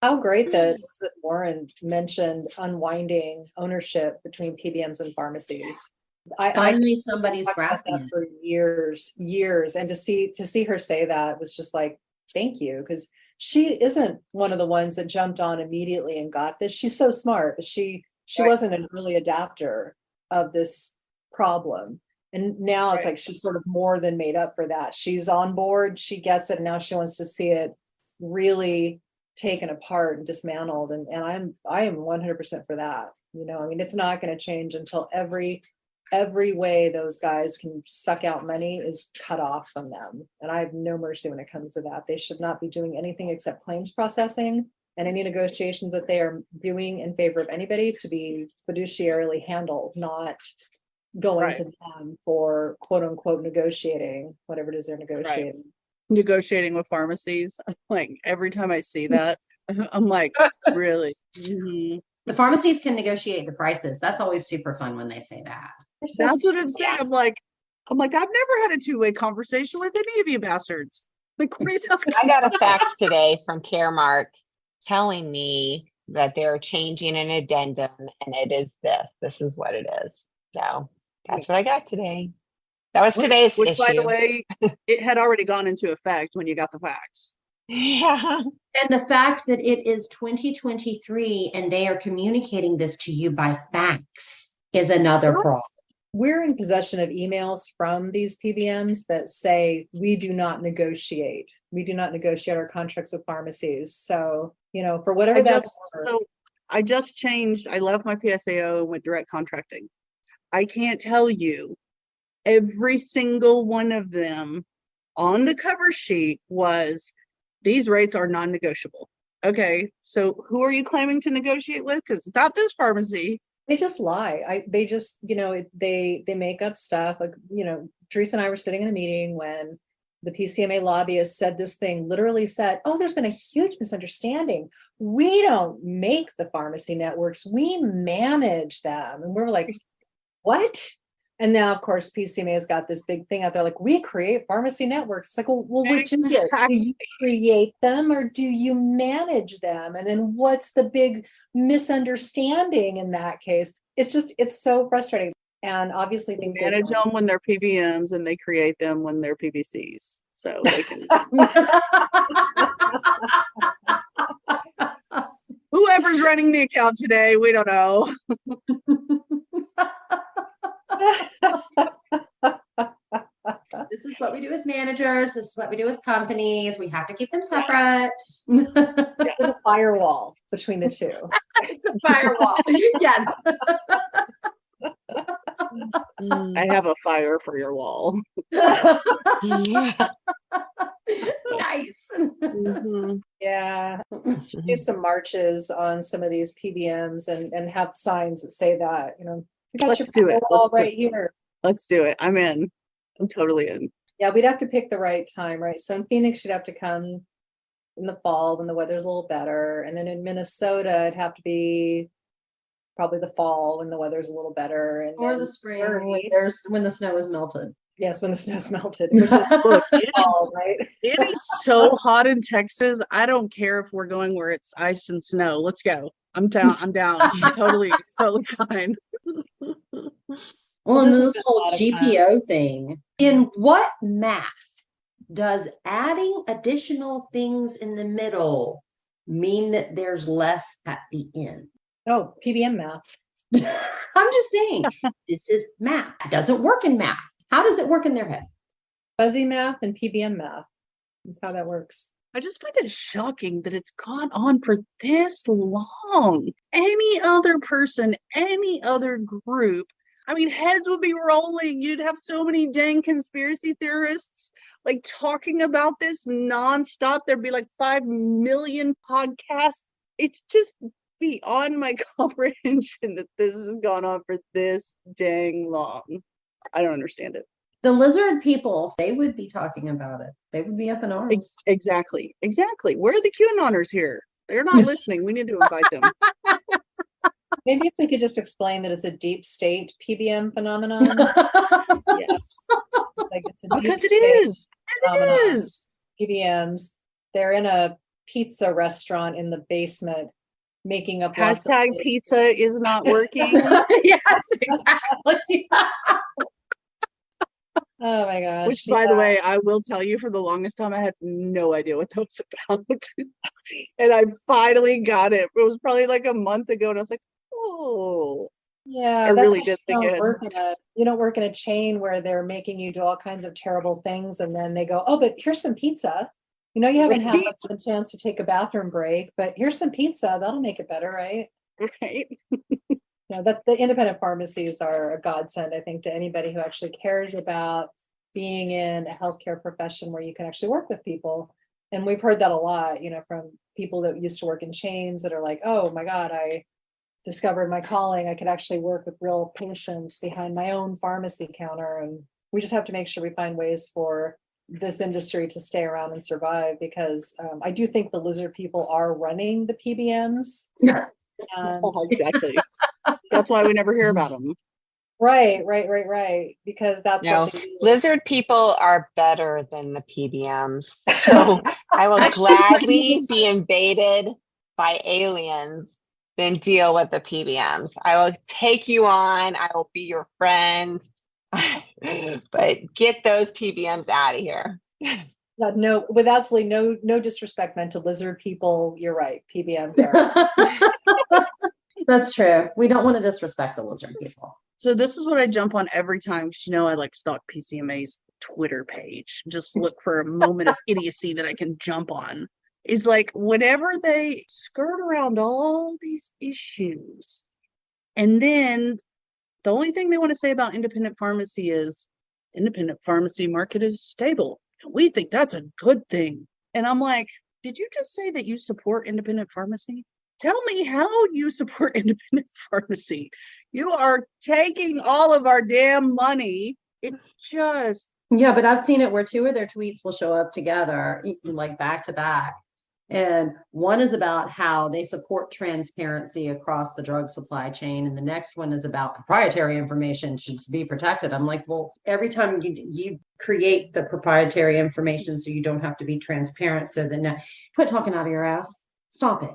Speaker 3: How great that Elizabeth Warren mentioned unwinding ownership between PBMs and pharmacies.
Speaker 1: Finally, somebody's grasping it
Speaker 3: for years, and to see her say that was just like, thank you, because she isn't one of the ones that jumped on immediately and got this. She's so smart, but she wasn't an early adapter of this problem. And now it's like she's sort of more than made up for that. She's on board, she gets it, and now she wants to see it really taken apart and dismantled. And I am 100% for that. You know, I mean, it's not going to change until every way those guys can suck out money is cut off from them. And I have no mercy when it comes to that. They should not be doing anything except claims processing, and any negotiations that they are doing in favor of anybody to be fiduciarily handled, not going to them for quote unquote negotiating, whatever it is they're negotiating.
Speaker 2: Negotiating with pharmacies. Like every time I see that, I'm like, really? Mm-hmm.
Speaker 1: The pharmacies can negotiate the prices. That's always super fun when they say that.
Speaker 2: That's what I'm saying. I'm like, I've never had a two-way conversation with any of you bastards. Like, what are you talking about?
Speaker 4: I got a fax today from Caremark telling me that they're changing an addendum, and it is this. This is what it is. So that's what I got today. That was today's
Speaker 2: Which,
Speaker 4: issue.
Speaker 2: by the way, it had already gone into effect when you got the fax.
Speaker 4: Yeah.
Speaker 1: And the fact that it is 2023 and they are communicating this to you by fax is another problem.
Speaker 3: We're in possession of emails from these PBMs that say we do not negotiate. We do not negotiate our contracts with pharmacies. So, you know, for whatever that's worth.
Speaker 2: I just changed. I left my PSAO and went direct contracting. I can't tell you every single one of them on the cover sheet was, these rates are non-negotiable. Okay, so who are you claiming to negotiate with? Because it's not this pharmacy.
Speaker 3: They just lie. They just, you know, they make up stuff. Like, you know, Teresa and I were sitting in a meeting when the PCMA lobbyist said this thing, literally said, oh, there's been a huge misunderstanding. We don't make the pharmacy networks. We manage them. And we're like, what? And now, of course, PCMA has got this big thing out there, like, we create pharmacy networks. It's like, well, which is it? Do you create them or do you manage them? And then what's the big misunderstanding in that case? It's so frustrating. And obviously they
Speaker 2: manage them when they're PBMs and they create them when they're PBCs. So they can... Whoever's running the account today, we don't know.
Speaker 1: This is what we do as managers. This is what we do as companies. We have to keep them separate.
Speaker 3: There's a firewall between the two.
Speaker 1: It's a firewall. Yes.
Speaker 2: I have a fire for your wall.
Speaker 1: Nice.
Speaker 2: Mm-hmm.
Speaker 3: Yeah. Should do some marches on some of these PBMs and have signs that say that, you know, we got
Speaker 2: Let's do it.
Speaker 3: Let's right here.
Speaker 2: Let's do it. I'm in. I'm totally in.
Speaker 3: Yeah, we'd have to pick the right time, right? So in Phoenix, you'd have to come in the fall when the weather's a little better. And then in Minnesota, it'd have to be probably the fall when the weather's a little better. And
Speaker 1: or the spring when the snow is melted.
Speaker 3: Yes, when the snow's melted, which is
Speaker 2: Look,
Speaker 3: fall, right?
Speaker 2: It is so hot in Texas. I don't care if we're going where it's ice and snow. Let's go. I'm down. I'm down. It's totally fine.
Speaker 1: Well, and this whole GPO thing. In what math does adding additional things in the middle mean that there's less at the end?
Speaker 3: Oh, PBM math.
Speaker 1: I'm just saying, this is math. It doesn't work in math. How does it work in their head?
Speaker 3: Fuzzy math and PBM math. That's how that works.
Speaker 2: I just find it shocking that it's gone on for this long. Any other person, any other group, I mean, heads would be rolling. You'd have so many dang conspiracy theorists like talking about this nonstop. There'd be like 5 million podcasts. It's just beyond my comprehension that this has gone on for this dang long. I don't understand it.
Speaker 1: The lizard people, they would be talking about it. They would be up in arms.
Speaker 2: Exactly. Where are the QAnoners here? They're not listening. We need to invite them.
Speaker 3: Maybe if we could just explain that it's a deep state PBM phenomenon.
Speaker 2: Yes.
Speaker 3: Like
Speaker 2: Because it is. It is.
Speaker 3: PBMs, they're in a pizza restaurant in the basement making up
Speaker 2: Hashtag pizza is not working.
Speaker 1: Yes, exactly.
Speaker 3: Oh my gosh.
Speaker 2: Which, by the way, I will tell you, for the longest time, I had no idea what that was about. And I finally got it. It was probably like a month ago, and I was like, oh.
Speaker 3: Yeah,
Speaker 2: I really did think it.
Speaker 3: You don't work in a chain where they're making you do all kinds of terrible things, and then they go, oh, but here's some pizza. You haven't had
Speaker 2: Right.
Speaker 3: much of a chance to take a bathroom break, but here's some pizza. That'll make it better, right?
Speaker 2: Right.
Speaker 3: That the independent pharmacies are a godsend, I think, to anybody who actually cares about being in a healthcare profession where you can actually work with people. And we've heard that a lot, from people that used to work in chains that are like, oh my God, I discovered my calling. I could actually work with real patients behind my own pharmacy counter. And we just have to make sure we find ways for this industry to stay around and survive, because I do think the lizard people are running the PBMs.
Speaker 2: Exactly. That's why we never hear about them.
Speaker 3: Right. Because that's
Speaker 4: No,
Speaker 3: what they do.
Speaker 4: lizard people are better than the PBMs. So I will gladly be invaded by aliens than deal with the PBMs. I will take you on. I will be your friend. But get those PBMs out of here.
Speaker 3: No, with absolutely no disrespect meant to lizard people. You're right. PBMs are.
Speaker 1: That's true. We don't want to disrespect the lizard people.
Speaker 2: So this is what I jump on every time, because I like stalk PCMA's Twitter page. Just look for a moment of idiocy that I can jump on. Is like whenever they skirt around all these issues, and then the only thing they want to say about independent pharmacy is independent pharmacy market is stable. We think that's a good thing. And I'm like, did you just say that you support independent pharmacy? Tell me how you support independent pharmacy. You are taking all of our damn money. It just...
Speaker 1: Yeah, but I've seen it where two of their tweets will show up together, like back to back. And one is about how they support transparency across the drug supply chain. And the next one is about proprietary information should be protected. I'm like, well, every time you create the proprietary information so you don't have to be transparent, so that now quit talking out of your ass. Stop it.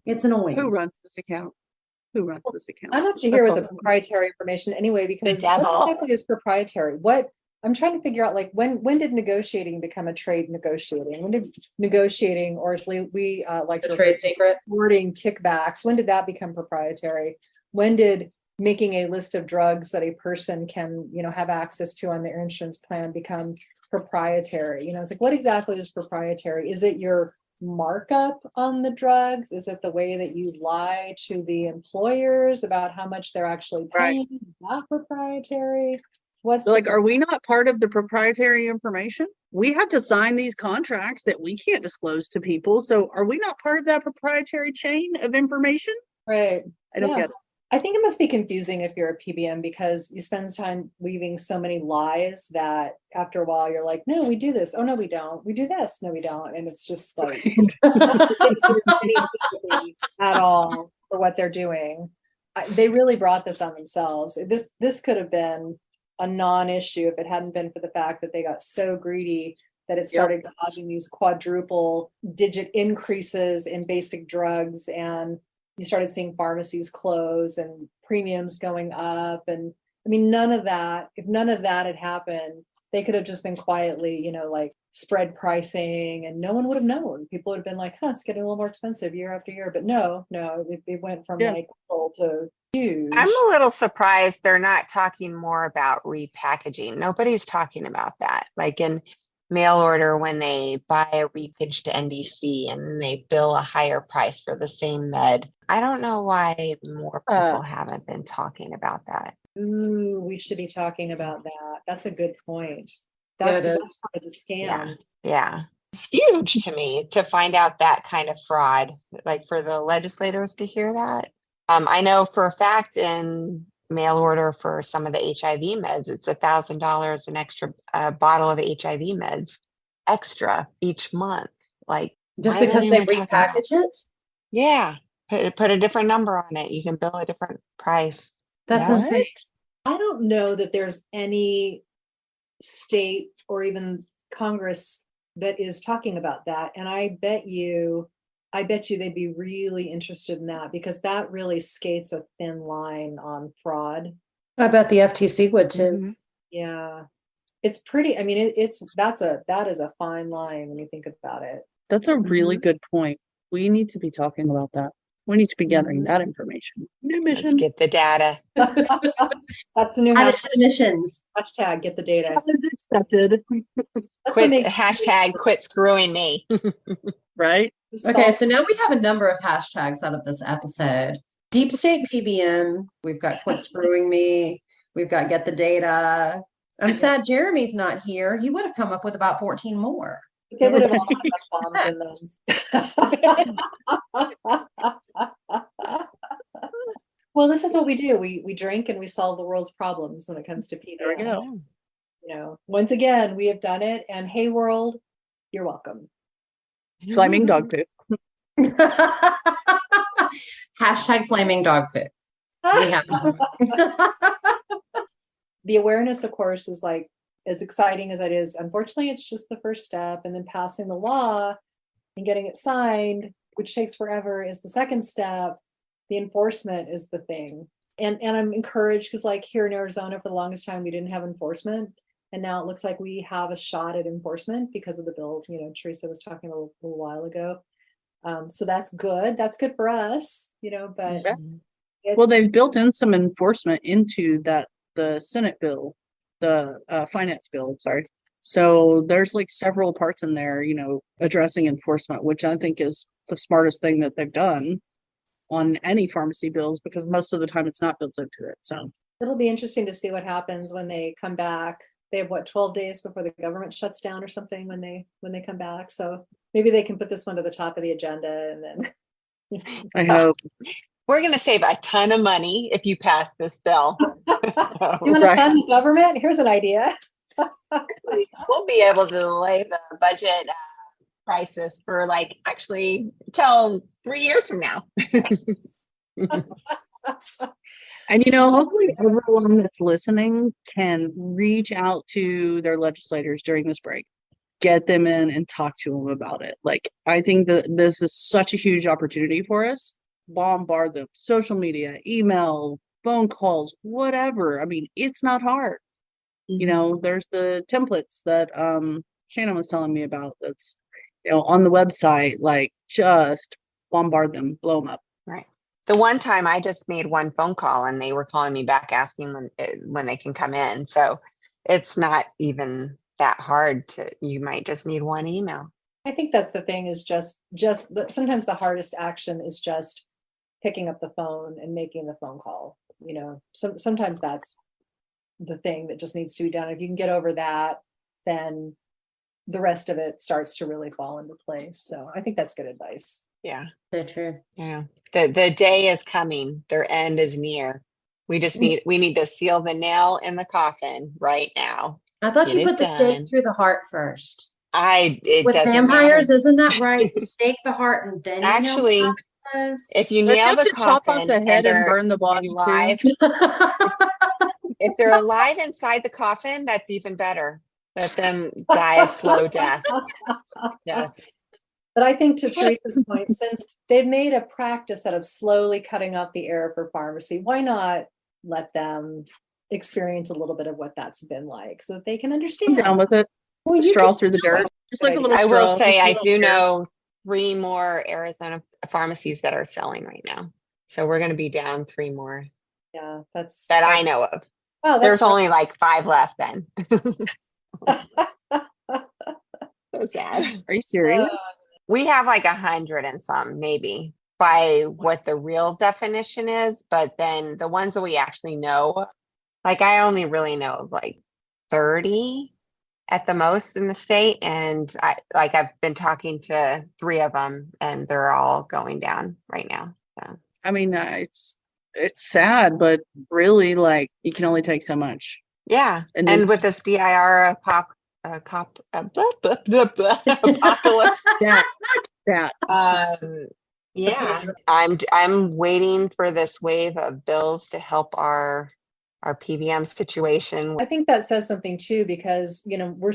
Speaker 1: It's annoying.
Speaker 2: Who runs this account?
Speaker 3: I'm up to here with the proprietary information anyway, because what exactly is proprietary? I'm trying to figure out, like, when did negotiating become a trade negotiating? When did negotiating, or as we like
Speaker 1: a trade secret,
Speaker 3: awarding kickbacks, when did that become proprietary? When did making a list of drugs that a person can, have access to on their insurance plan become proprietary? It's like, what exactly is proprietary? Is it your markup on the drugs? Is it the way that you lie to the employers about how much they're actually paying? Right. Is that proprietary?
Speaker 2: Are we not part of the proprietary information? We have to sign these contracts that we can't disclose to people. So are we not part of that proprietary chain of information?
Speaker 3: Right.
Speaker 2: I don't get it.
Speaker 3: I think it must be confusing if you're a PBM, because you spend time weaving so many lies that after a while you're like, no, we do this. Oh, no, we don't. We do this. No, we don't. And it's just like at all for what they're doing. They really brought this on themselves. This could have been a non-issue if it hadn't been for the fact that they got so greedy that it started causing these quadruple digit increases in basic drugs, and you started seeing pharmacies close and premiums going up. And I mean, if none of that had happened, they could have just been quietly, like spread pricing, and no one would have known. People would have been like, it's getting a little more expensive year after year. But no, it went from like little to huge.
Speaker 4: I'm a little surprised they're not talking more about repackaging. Nobody's talking about that. Like in mail order, when they buy a repackaged NDC and they bill a higher price for the same med. I don't know why more people haven't been talking about that.
Speaker 3: Ooh, we should be talking about that. That's a good point. That's part of the scam.
Speaker 4: Yeah. It's huge to me to find out that kind of fraud, like for the legislators to hear that. I know for a fact in mail order for some of the HIV meds, it's $1,000 an extra bottle of HIV meds extra each month. Like,
Speaker 1: just because they repackage it?
Speaker 4: Yeah. Put a different number on it. You can bill a different price.
Speaker 1: That's insane.
Speaker 3: I don't know that there's any state or even Congress that is talking about that. And I bet you they'd be really interested in that, because that really skates a thin line on fraud.
Speaker 1: I bet the FTC would too.
Speaker 3: Mm-hmm. Yeah. It's pretty, I mean, that is a fine line when you think about it.
Speaker 2: That's a really good point. We need to be talking about that. We need to be gathering that information. New
Speaker 4: Let's
Speaker 2: mission.
Speaker 4: get the data.
Speaker 3: That's the new
Speaker 1: Add it to the missions.
Speaker 3: hashtag, get the data.
Speaker 2: Accepted.
Speaker 3: That's what
Speaker 4: Quit
Speaker 3: makes
Speaker 4: hashtag quit screwing me.
Speaker 2: Right?
Speaker 1: Okay, so now we have a number of hashtags out of this episode. Deep State PBM. We've got quit screwing me. We've got get the data. I'm sad Jeremy's not here. He would have come up with about 14 more.
Speaker 3: they would have all had bombs in them. Well, this is what we do. We drink and we solve the world's problems when it comes to PBM.
Speaker 2: There we go.
Speaker 3: You know, once again, we have done it. And hey, world, you're welcome.
Speaker 2: Flaming dog poop.
Speaker 1: Hashtag flaming dog poop. We have
Speaker 3: The awareness, of course, is like as exciting as it is. Unfortunately, it's just the first step, and then passing the law and getting it signed, which takes forever, is the second step. The enforcement is the thing. And I'm encouraged because like here in Arizona, for the longest time, we didn't have enforcement. And now it looks like we have a shot at enforcement because of the bill, you know, Teresa was talking a little while ago. So that's good. That's good for us, you know, but
Speaker 2: Well, they've built in some enforcement into the Senate bill, the finance bill, sorry. So there's like several parts in there, you know, addressing enforcement, which I think is the smartest thing that they've done on any pharmacy bills, because most of the time it's not built into it. So
Speaker 3: it'll be interesting to see what happens when they come back. They have 12 days before the government shuts down or something when they come back. So maybe they can put this one to the top of the agenda and then
Speaker 2: I hope.
Speaker 4: We're going to save a ton of money if you pass this bill.
Speaker 3: you want to fund the government? Here's an idea.
Speaker 4: We'll be able to delay the budget crisis for like actually till 3 years from now.
Speaker 2: And, you know, hopefully everyone that's listening can reach out to their legislators during this break, get them in and talk to them about it. Like, I think that this is such a huge opportunity for us. Bombard them, social media, email, phone calls, whatever. I mean, it's not hard. You know, there's the templates that Shannon was telling me about that's, you know, on the website. Like, just bombard them, blow them up.
Speaker 4: Right. The one time I just made one phone call and they were calling me back asking when they can come in. So it's not even that hard you might just need one email.
Speaker 3: I think that's the thing is sometimes the hardest action is just picking up the phone and making the phone call. You know, sometimes that's the thing that just needs to be done. If you can get over that, then the rest of it starts to really fall into place. So I think that's good advice.
Speaker 4: Yeah.
Speaker 1: So true.
Speaker 4: Yeah. The day is coming. Their end is near. We need to seal the nail in the coffin right now.
Speaker 1: I thought
Speaker 4: Get
Speaker 1: you put
Speaker 4: it
Speaker 1: the stake
Speaker 4: done.
Speaker 1: through the heart first.
Speaker 4: With
Speaker 1: vampires, isn't that right? You stake the heart and then
Speaker 4: actually,
Speaker 1: you know
Speaker 4: if you
Speaker 2: They're
Speaker 4: nail the
Speaker 2: tempted to chop off
Speaker 4: coffin
Speaker 2: the head and
Speaker 4: they're
Speaker 2: burn the body
Speaker 4: alive,
Speaker 2: too.
Speaker 4: if they're alive inside the coffin, that's even better. Let them die a slow death. Yes.
Speaker 3: But I think to Teresa's point, since they've made a practice out of slowly cutting off the air for pharmacy, why not let them experience a little bit of what that's been like so that they can understand?
Speaker 2: I'm down with it.
Speaker 1: Well, you
Speaker 2: Straw
Speaker 1: can
Speaker 2: through the dirt. Just like a little
Speaker 4: I
Speaker 2: straw.
Speaker 4: will say
Speaker 2: just a
Speaker 4: I
Speaker 2: little
Speaker 4: do
Speaker 2: dirt.
Speaker 4: know 3 more Arizona pharmacies that are selling right now. So we're going to be down 3 more
Speaker 3: Yeah, that's
Speaker 4: that I know of.
Speaker 3: Oh,
Speaker 4: There's only like 5 left then. So sad.
Speaker 2: Are you serious?
Speaker 4: We have like 100 and some, maybe, by what the real definition is. But then the ones that we actually know, like I only really know of like 30 at the most in the state. And I've been talking to 3 of them and they're all going down right now. So.
Speaker 2: I mean, it's sad, but really, like, you can only take so much.
Speaker 4: Yeah.
Speaker 2: And
Speaker 4: And
Speaker 2: then-
Speaker 4: with this DIR apocalypse.
Speaker 2: that.
Speaker 4: Yeah, I'm waiting for this wave of bills to help our PBM situation.
Speaker 3: I think that says something too, because, you know, we're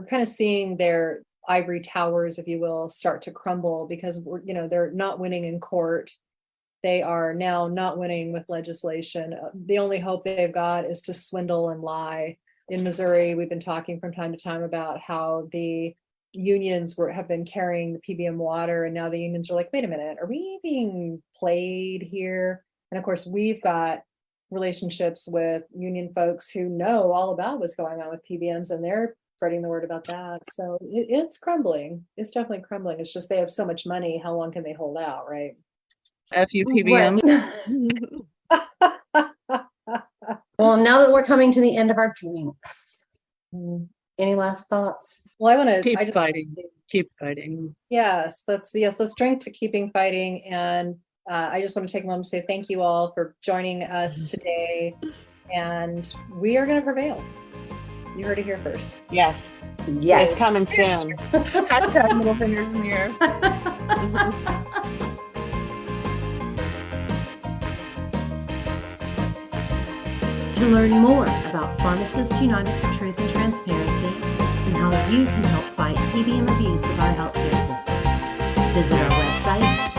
Speaker 3: kind of seeing their ivory towers, if you will, start to crumble because they're not winning in court. They are now not winning with legislation. The only hope they've got is to swindle and lie. In Missouri, we've been talking from time to time about how the unions have been carrying the PBM water, and now the unions are like, wait a minute, are we being played here? And of course, we've got relationships with union folks who know all about what's going on with PBMs, and they're spreading the word about that. So it's crumbling. It's definitely crumbling. It's just they have so much money. How long can they hold out, right?
Speaker 2: F you PBM.
Speaker 1: Well, now that we're coming to the end of our drinks, any last thoughts?
Speaker 3: Well, I want to
Speaker 2: Keep fighting. Keep fighting.
Speaker 3: Yes, let's drink to keeping fighting. And I just want to take a moment to say thank you all for joining us today. And we are going to prevail. You heard it here first.
Speaker 4: Yes.
Speaker 1: Yes.
Speaker 4: It's coming soon.
Speaker 2: Hashtag middle fingers in the air.
Speaker 1: To learn more about Pharmacists United for Truth and Transparency and how you can help fight PBM abuse of our healthcare system, visit our website